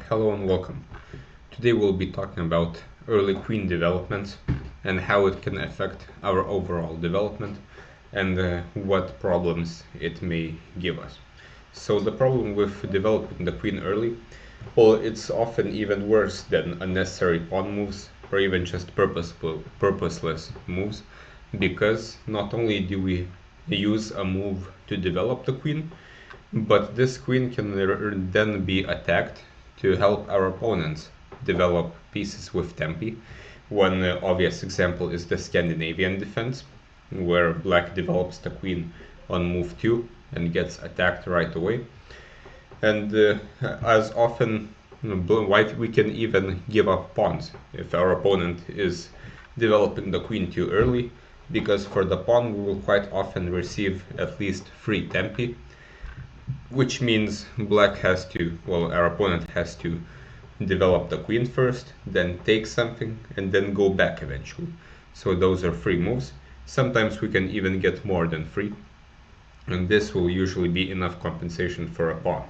Hello and welcome. Today we'll be talking about early queen developments and how it can affect our overall development and what problems it may give us. So the problem with developing the queen early, well, it's often even worse than unnecessary pawn moves or even just purposeless moves, because not only do we use a move to develop the queen, but this queen can then be attacked to help our opponents develop pieces with tempi. One obvious example is the Scandinavian defense, where black develops the queen on move 2 and gets attacked right away. And as often white, we can even give up pawns if our opponent is developing the queen too early, because for the pawn we will quite often receive at least 3 tempi, which means black has to, well, our opponent has to develop the queen first, then take something, and then go back eventually. So those are 3 moves. Sometimes we can even get more than 3, and this will usually be enough compensation for a pawn.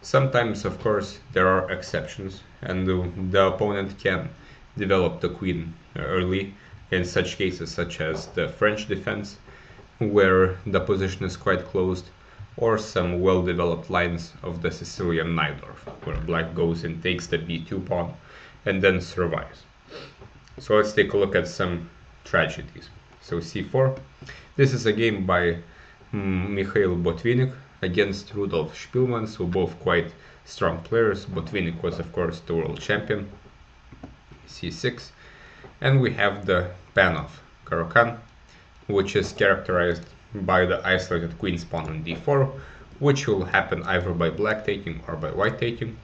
Sometimes, of course, there are exceptions, and the opponent can develop the queen early in such cases such as the French defense, where the position is quite closed, or some well-developed lines of the Sicilian Najdorf, where black goes and takes the b2 pawn and then survives. So let's take a look at some tragedies. So c4. This is a game by Mikhail Botvinnik against Rudolf Spielmann, so both quite strong players. Botvinnik was, of course, the world champion. c6. And we have the Panov Caro-Kann, which is characterized by the isolated queen's pawn on d4, which will happen either by black taking or by white taking.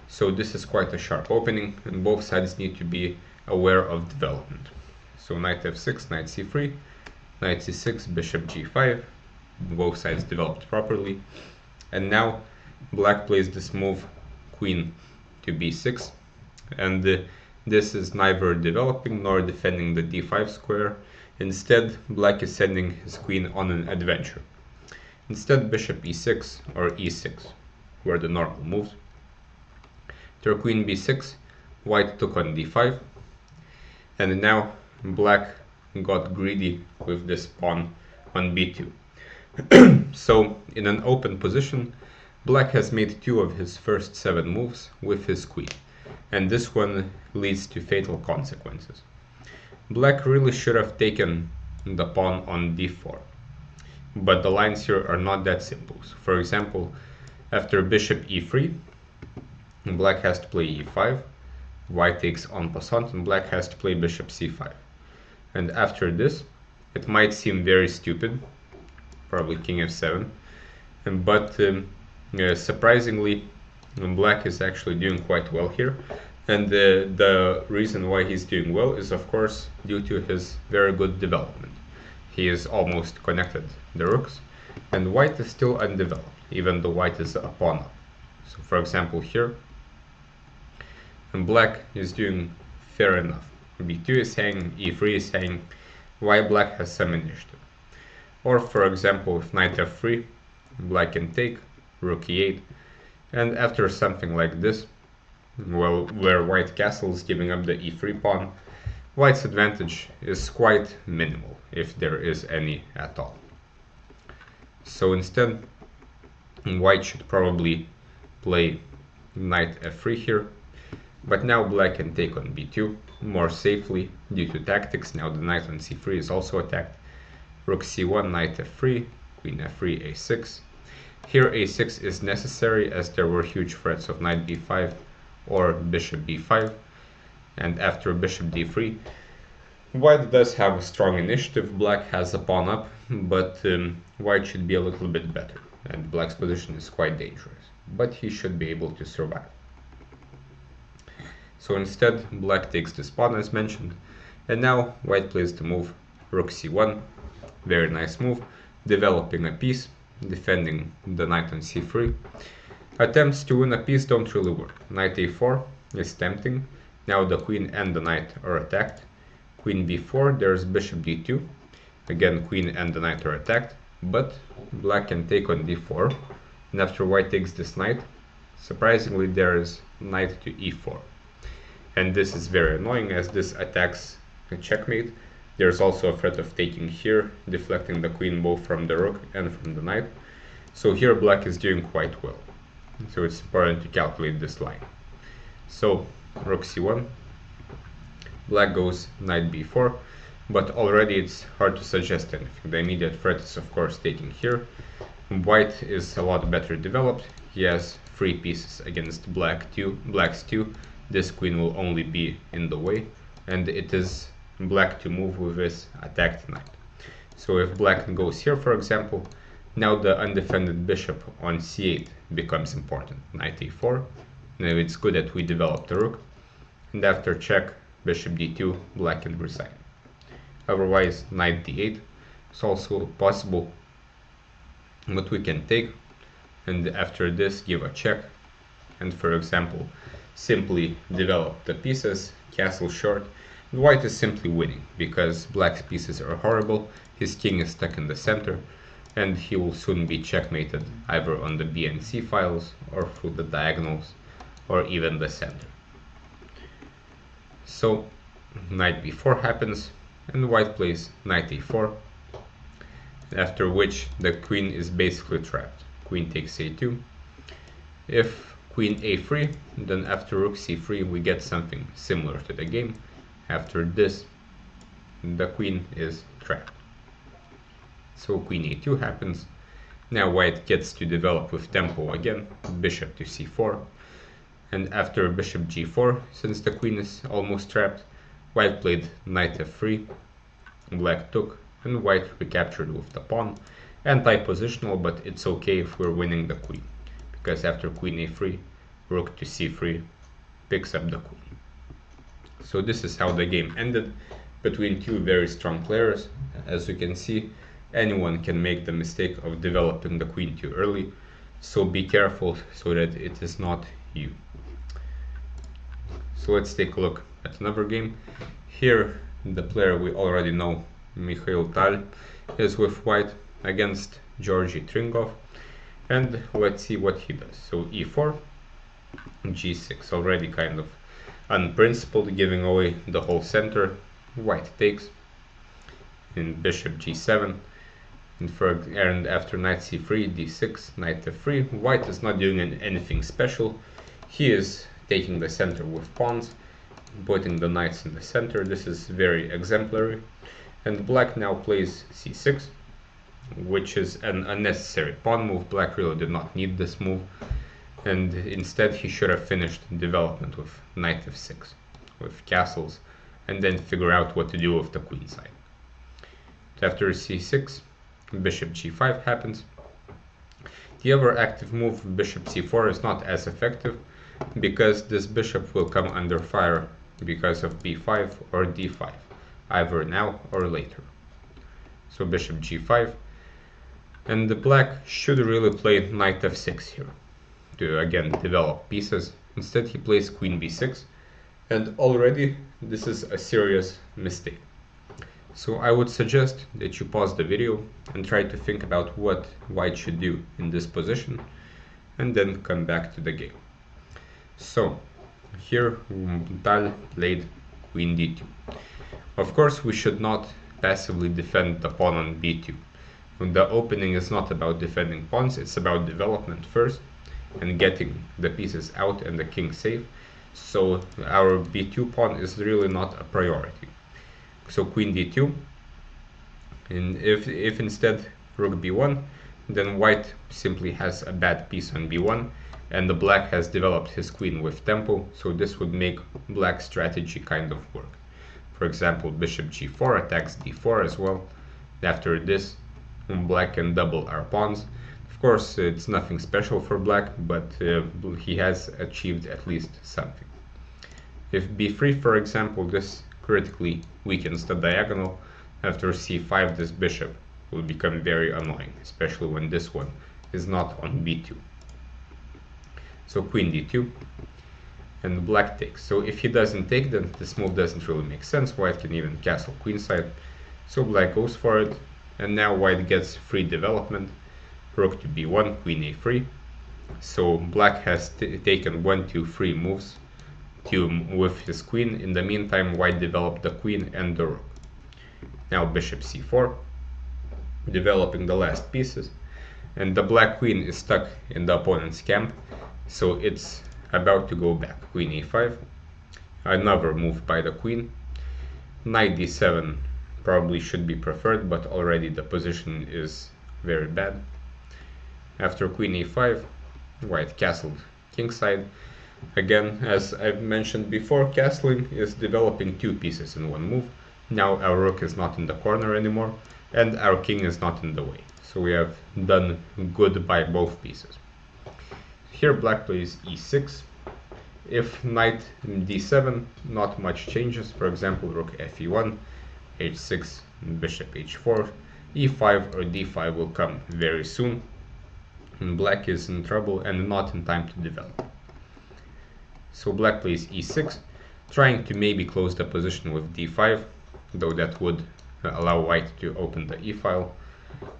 So this is quite a sharp opening, and both sides need to be aware of development. So knight f6, knight c3, knight c6, bishop g5, both sides developed properly. And now black plays this move, queen to b6, and this is neither developing nor defending the d5 square. Instead, black is sending his queen on an adventure. Instead, bishop e6 or e6 were the normal moves. After queen b6, white took on d5, and now black got greedy with this pawn on b2. So, in an open position, black has made 2 of his first 7 moves with his queen, and this one leads to fatal consequences. Black really should have taken the pawn on d4, but the lines here are not that simple. So for example, after bishop e3, black has to play e5, white takes en passant, and black has to play bishop c5. And after this, it might seem very stupid, probably king f7, but surprisingly, black is actually doing quite well here. And the reason why he's doing well is, of course, due to his very good development. He is almost connected the rooks, and white is still undeveloped, even though white is a pawn up. So for example here, and black is doing fair enough. b2 is hanging, e3 is hanging, why black has some initiative. Or for example, with knight f3, black can take, rook e8, and after something like this, well, where white castles giving up the e3 pawn, white's advantage is quite minimal, if there is any at all. So instead, white should probably play knight f3 here, but now black can take on b2 more safely due to tactics. Now the knight on c3 is also attacked. Rook c1, knight f3, queen f3, a6. Here a6 is necessary, as there were huge threats of knight b5 or bishop b5, and after bishop d3, white does have a strong initiative. Black has a pawn up, but white should be a little bit better, and black's position is quite dangerous, but he should be able to survive. So instead, black takes this pawn as mentioned, and now white plays the move rook c1, very nice move, developing a piece, defending the knight on c3. Attempts to win a piece don't really work. Knight a4 is tempting. Now the queen and the knight are attacked. Queen b4, there's bishop d2. Again, queen and the knight are attacked, but black can take on d4. And after white takes this knight, surprisingly there is knight to e4. And this is very annoying as this attacks the checkmate. There's also a threat of taking here, deflecting the queen both from the rook and from the knight. So here black is doing quite well. So it's important to calculate this line. So rook c1, black goes knight b4, but already it's hard to suggest anything. The immediate threat is of course taking here. White is a lot better developed. He has 3 pieces against black's 2. This queen will only be in the way, and it is black to move with this attacked knight. So if black goes here, for example, now the undefended bishop on c8 becomes important. Knight a4. Now it's good that we developed the rook, and after check, bishop d2, black can resign. Otherwise, knight d8 is also possible, but we can take, and after this give a check, and for example simply develop the pieces, castle short. White is simply winning because black's pieces are horrible, his king is stuck in the center, and he will soon be checkmated either on the b and c files or through the diagonals or even the center. So knight b4 happens and white plays knight a4, after which the queen is basically trapped. Queen takes a2. If queen a3, then after rook c3 we get something similar to the game. After this, the queen is trapped. So queen a2 happens. Now white gets to develop with tempo again, bishop to c4. And after bishop g4, since the queen is almost trapped, white played knight f3, black took, and white recaptured with the pawn. Anti-positional, but it's okay if we're winning the queen, because after queen a3, rook to c3 picks up the queen. So this is how the game ended between 2 very strong players. As you can see, anyone can make the mistake of developing the queen too early, so be careful so that it is not you. So let's take a look at another game. Here the player we already know, Mikhail Tal, is with white against Georgy Tringov, and let's see what he does. So e4, g6, already kind of unprincipled, giving away the whole center. White takes, and bishop g7, and after knight c3, d6, knight f3. White is not doing anything special. He is taking the center with pawns, putting the knights in the center. This is very exemplary. And black now plays c6, which is an unnecessary pawn move. Black really did not need this move, and instead he should have finished development with knight f6 with castles, and then figure out what to do with the queen side. After c6, bishop g5 happens. The other active move, bishop c4, is not as effective because this bishop will come under fire because of b5 or d5, either now or later. So bishop g5, and the black should really play knight f6 here to again develop pieces. Instead he plays queen b6, and already this is a serious mistake. So I would suggest that you pause the video and try to think about what white should do in this position, and then come back to the game. So here Tal played queen d2. Of course we should not passively defend the pawn on b2. The opening is not about defending pawns, it's about development first and getting the pieces out and the king safe. So our b2 pawn is really not a priority. So queen d2, and if instead rook b1, then white simply has a bad piece on b1, and the black has developed his queen with tempo, so this would make black's strategy kind of work. For example, bishop g4 attacks d4 as well. After this, black can double our pawns. Of course, it's nothing special for black, but he has achieved at least something. If b3, for example, this critically weakens the diagonal. After c5, this bishop will become very annoying, especially when this one is not on b2. So queen d2, and black takes. So if he doesn't take, then this move doesn't really make sense. White can even castle queenside. So black goes for it, and now white gets free development. Rook to b1, queen a3, So black has taken 1, 2, 3 moves with his queen. In the meantime, white developed the queen and the rook. Now bishop c4, developing the last pieces, and the black queen is stuck in the opponent's camp, so it's about to go back. Queen e5, another move by the queen. Knight d7 probably should be preferred, but already the position is very bad. After queen e5, white castled kingside. Again, as I've mentioned before, castling is developing 2 pieces in one move. Now our rook is not in the corner anymore, and our king is not in the way. So we have done good by both pieces. Here black plays e6. If knight d7, not much changes. For example, rook fe1, h6, bishop h4, e5 or d5 will come very soon. And black is in trouble and not in time to develop. So black plays e6, trying to maybe close the position with d5, though that would allow white to open the e-file.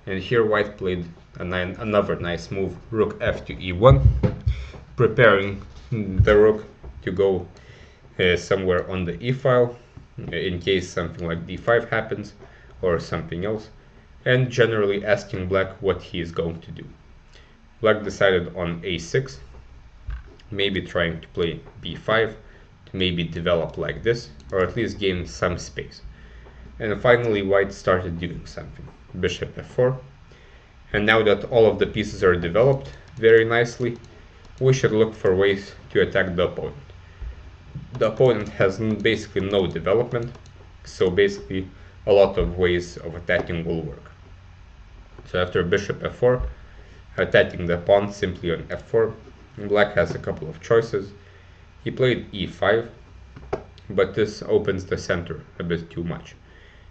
And here white played another nice move, rook f to e1, preparing the rook to go somewhere on the e-file in case something like d5 happens or something else, and generally asking black what he is going to do. Black decided on a6, maybe trying to play b5 to maybe develop like this, or at least gain some space. And finally white started doing something, bishop f4. And now that all of the pieces are developed very nicely, we should look for ways to attack the opponent. The opponent has basically no development, so basically a lot of ways of attacking will work. So after bishop f4, attacking the pawn simply on f4, black has a couple of choices. He played e5, but this opens the center a bit too much.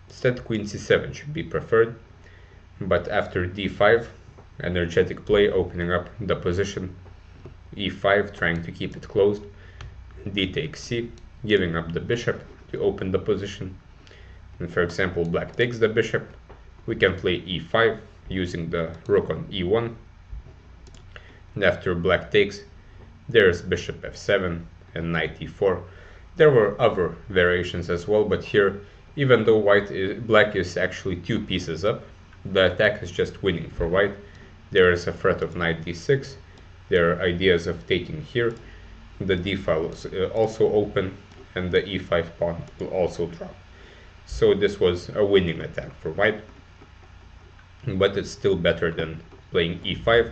Instead, queen c7 should be preferred, but after d5, energetic play opening up the position, e5 trying to keep it closed, d takes c, giving up the bishop to open the position. And for example, black takes the bishop, we can play e5 using the rook on e1. And after black takes, there's bishop f7 and knight e4. There were other variations as well, but here, even though black is actually 2 pieces up, the attack is just winning for white. There is a threat of knight d6, there are ideas of taking here, the d-file is also open, and the e5 pawn will also drop. So this was a winning attack for white, but it's still better than playing e5.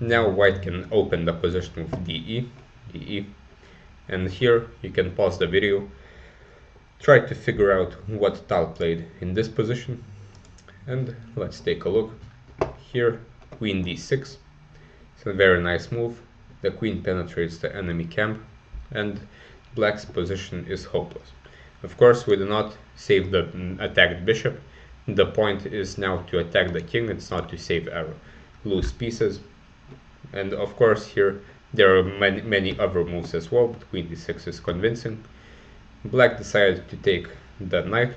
Now white can open the position with de, and here you can pause the video, try to figure out what Tal played in this position, and let's take a look. Here, queen d6, it's a very nice move. The queen penetrates the enemy camp, and black's position is hopeless. Of course, we do not save the attacked bishop. The point is now to attack the king, it's not to save our loose pieces. And of course here there are many other moves as well, but queen d6 is convincing. Black decided to take the knight.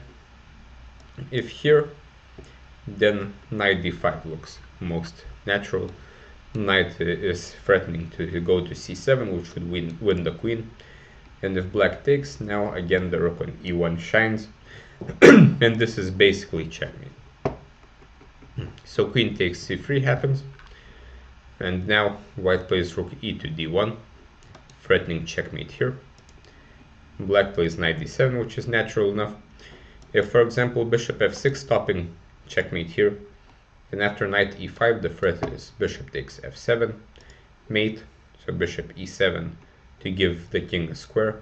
If here, then knight d5 looks most natural. Knight is threatening to go to c7, which would win the queen. And if black takes, now again the rook on e1 shines. And this is basically checkmate. So queen takes c3 happens. And now white plays rook e to d1, threatening checkmate here. Black plays knight d7, which is natural enough. If, for example, bishop f6 stopping checkmate here, then after knight e5 the threat is bishop takes f7, mate, so bishop e7 to give the king a square.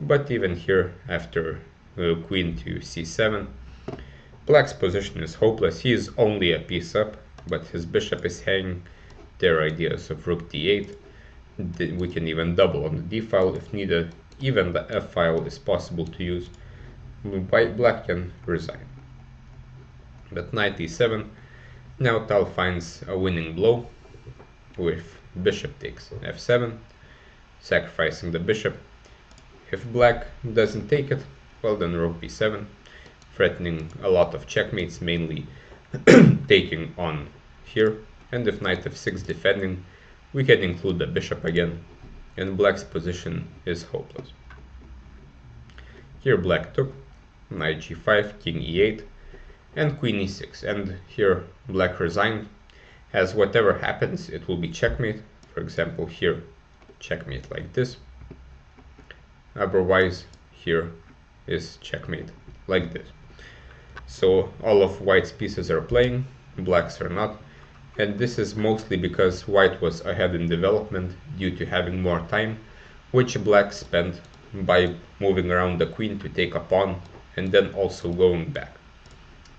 But even here, after queen to c7, black's position is hopeless. He is only a piece up, but his bishop is hanging. There are ideas of rook d8. We can even double on the d-file if needed. Even the f-file is possible to use. Black can resign. But knight e7. Now Tal finds a winning blow with bishop takes f7, sacrificing the bishop. If black doesn't take it, well then rook b7, threatening a lot of checkmates, mainly taking on here. And if knight f6 defending, We can include the bishop again, and black's position is hopeless. Here black took, knight g5, king e8, and queen e6, and here black resigned, as whatever happens it will be checkmate. For example, here checkmate like this, otherwise here is checkmate like this. So all of white's pieces are playing, black's are not, and this is mostly because white was ahead in development due to having more time, which black spent by moving around the queen to take a pawn and then also going back.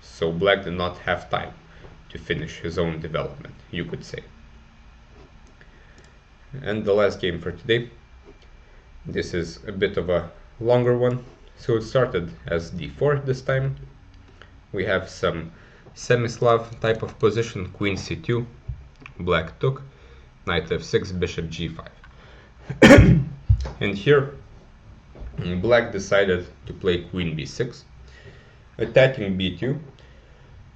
So black did not have time to finish his own development, you could say. And the last game for today, this is a bit of a longer one. So it started as d4 this time. We have some semi-Slav type of position, queen c2, black took, knight f6, bishop g5. And here black decided to play queen b6, attacking b2,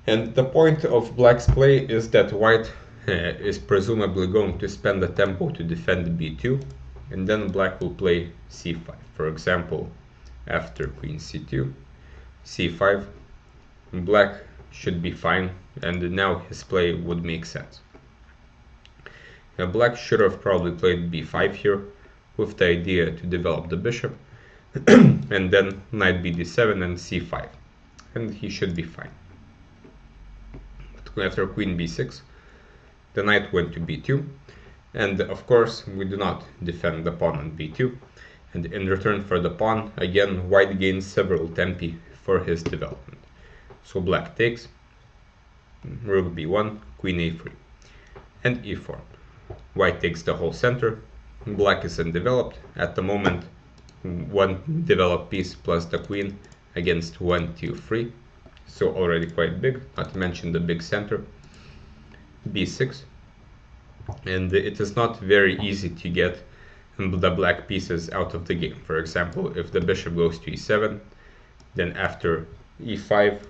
and the point of black's play is that white is presumably going to spend the tempo to defend b2, and then black will play c5. For example, after queen c2, c5, black should be fine, and now his play would make sense. Now black should have probably played b5 here, with the idea to develop the bishop, and then knight bd7 and c5, and he should be fine. But after queen b6, the knight went to b2, and of course we do not defend the pawn on b2, and in return for the pawn, again white gains several tempi for his development. So black takes, rook b1, queen a3, and e4. White takes the whole center, black is undeveloped. At the moment, one developed piece plus the queen against 1, 2, 3, so already quite big, not to mention the big center. b6, and it is not very easy to get the black pieces out of the game. For example, if the bishop goes to e7, then after e5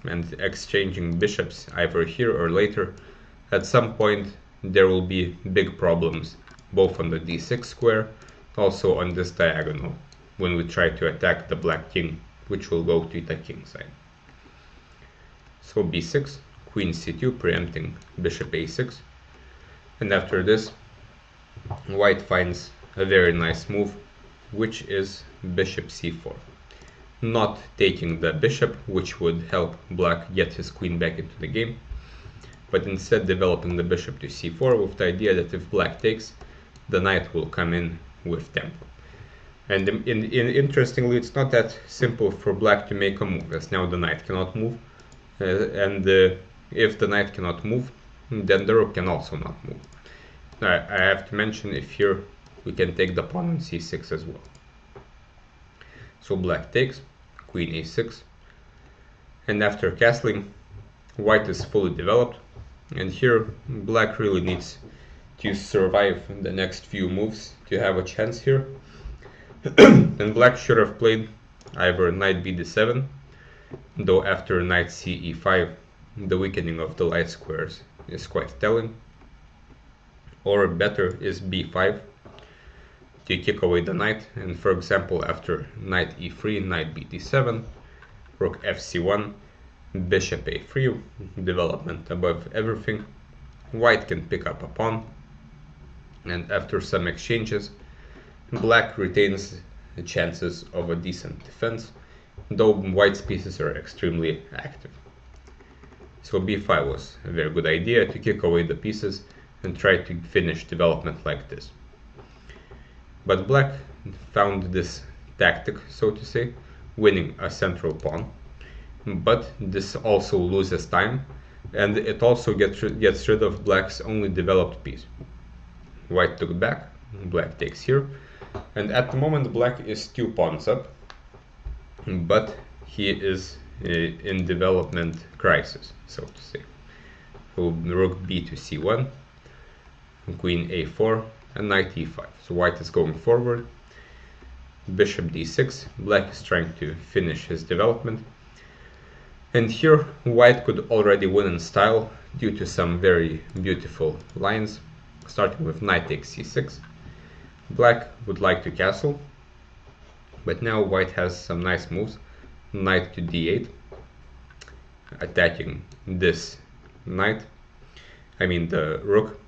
and exchanging bishops either here or later, at some point there will be big problems both on the d6 square, also on this diagonal, when we try to attack the black king, which will go to the king side. So b6, queen c2, preempting bishop a6, and after this white finds a very nice move, which is bishop c4. Not taking the bishop, which would help black get his queen back into the game, but instead developing the bishop to c4 with the idea that if black takes, the knight will come in with tempo. And interestingly, it's not that simple for black to make a move, as now the knight cannot move, and if the knight cannot move, then the rook can also not move. I have to mention, if here we can take the pawn on c6 as well. So black takes, queen a6, and after castling, white is fully developed, and here black really needs to survive the next few moves to have a chance here. And black should have played either knight bd7, though after knight ce5 the weakening of the light squares is quite telling, or better is b5 to kick away the knight, and for example after knight e3, knight bd7, rook fc1, bishop a3, development above everything, white can pick up a pawn, and after some exchanges black retains the chances of a decent defense, though white's pieces are extremely active. So b5 was a very good idea, to kick away the pieces and try to finish development like this. But black found this tactic, so to say, winning a central pawn, but this also loses time, and it also gets rid of black's only developed piece. White took back, black takes here, and at the moment black is 2 pawns up, but he is in development crisis, so to say. So rook b to c1, queen a4, and knight e5. So white is going forward, bishop d6, black is trying to finish his development, and here white could already win in style due to some very beautiful lines. starting with knight takes c6. Black would like to castle, but now white has some nice moves. Knight to d8, attacking this knight, the rook,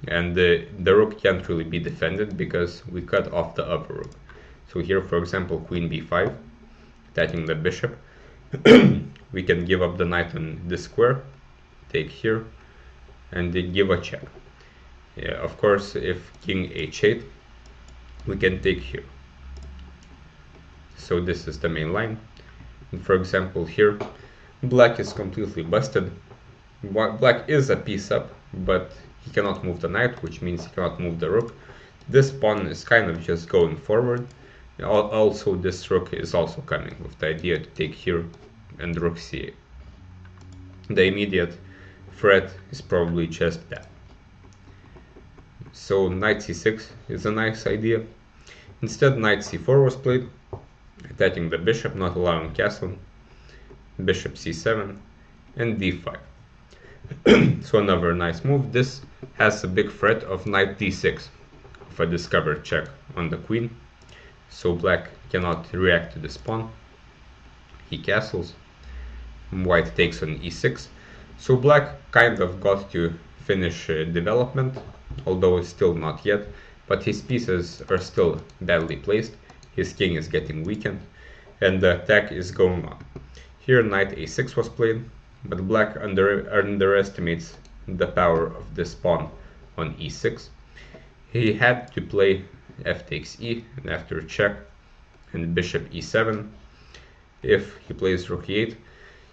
and the rook can't really be defended because we cut off the upper rook. So here, for example, queen b5, attacking the bishop. We can give up the knight on this square, take here, and they give a check. Yeah, of course, if king h8, we can take here. So this is the main line. And for example, here, black is completely busted. Black is a piece up, but he cannot move the knight, which means he cannot move the rook. This pawn is kind of just going forward. Also, this rook is also coming with the idea to take here and rook c8. The immediate threat is probably just that. So knight c6 is a nice idea. Instead, knight c4 was played, attacking the bishop, not allowing castling. Bishop c7 and d5. So another nice move. This has a big threat of knight d6, of a discovered check on the queen. So black cannot react to this pawn. He castles. White takes on e6. So black kind of got to finish development, although it's still not yet, but his pieces are still badly placed. His king is getting weakened, and the attack is going on. Here knight a6 was played, but black underestimates the power of this pawn on e6. He had to play f takes e, and after check, and bishop e7. If he plays rook e8,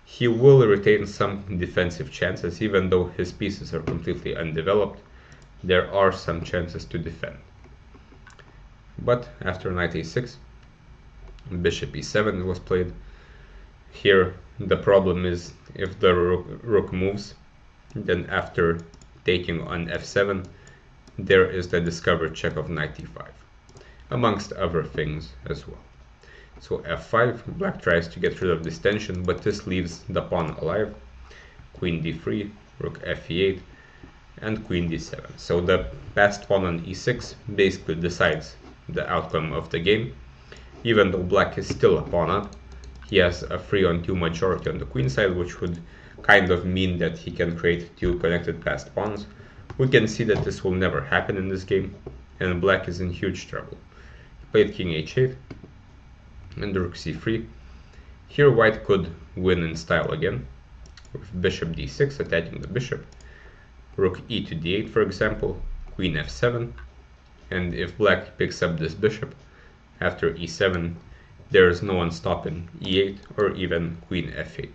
he will retain some defensive chances, even though his pieces are completely undeveloped. There are some chances to defend. But after knight a6, bishop e7 was played. Here the problem is if the rook moves, then after taking on f7, there is the discovered check of knight e5, amongst other things as well. So f5, black tries to get rid of this tension, but this leaves the pawn alive. Queen d3, rook fe8, and queen d7. So the passed pawn on e6 basically decides the outcome of the game. Even though black is still a pawn up, he has a 3-on-2 majority on the queen side, which would kind of mean that he can create two connected passed pawns. We can see that this will never happen in this game, and black is in huge trouble. He played king h8 and rook c3. Here white could win in style again, with bishop d6 attacking the bishop, rook e to d8 for example, queen f7, and if black picks up this bishop, after e7, there is no one stopping e8 or even queen f8.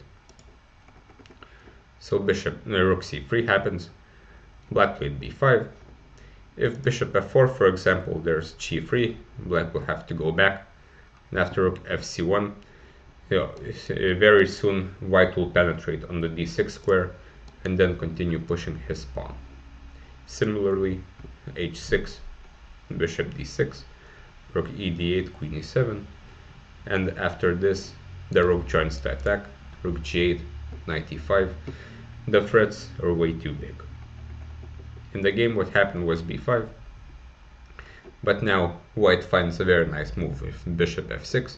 So rook c3 happens, black played b5. If bishop f4 for example, there's g3, black will have to go back, and after rook fc1, very soon white will penetrate on the d6 square and then continue pushing his pawn. Similarly, h6, bishop d6, rook e d8, queen e7, and after this the rook joins the attack, rook g8, knight e5. The threats are way too big. In the game what happened was b5, but now white finds a very nice move with bishop f6,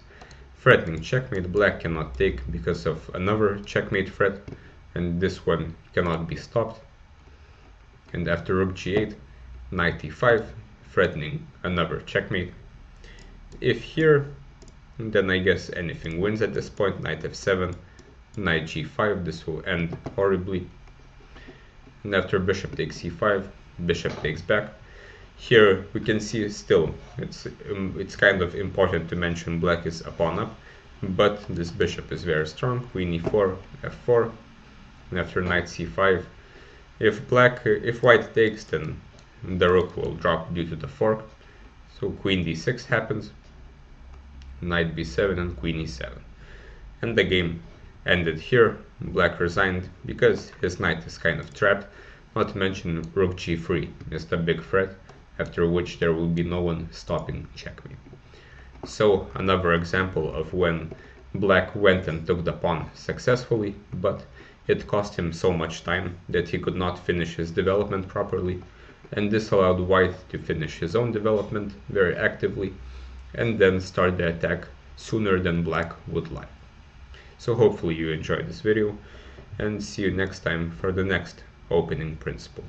threatening checkmate. Black cannot take because of another checkmate threat, and this one cannot be stopped. And after rook g8, knight e5, threatening another checkmate. If here, then I guess anything wins at this point. Knight f7, knight g5, this will end horribly. And after bishop takes e5, bishop takes back. Here we can see still it's kind of important to mention black is a pawn up, but this bishop is very strong. Queen e4, f4, and after knight c5, if white takes, then the rook will drop due to the fork. So queen d6 happens, knight b7 and queen e7, and the game ended here. Black resigned because his knight is kind of trapped, not to mention rook g3 is the big threat, after which there will be no one stopping checkmate. So another example of when black went and took the pawn successfully, but it cost him so much time that he could not finish his development properly, and this allowed white to finish his own development very actively and then start the attack sooner than black would like. So hopefully you enjoyed this video, and see you next time for the next opening principle.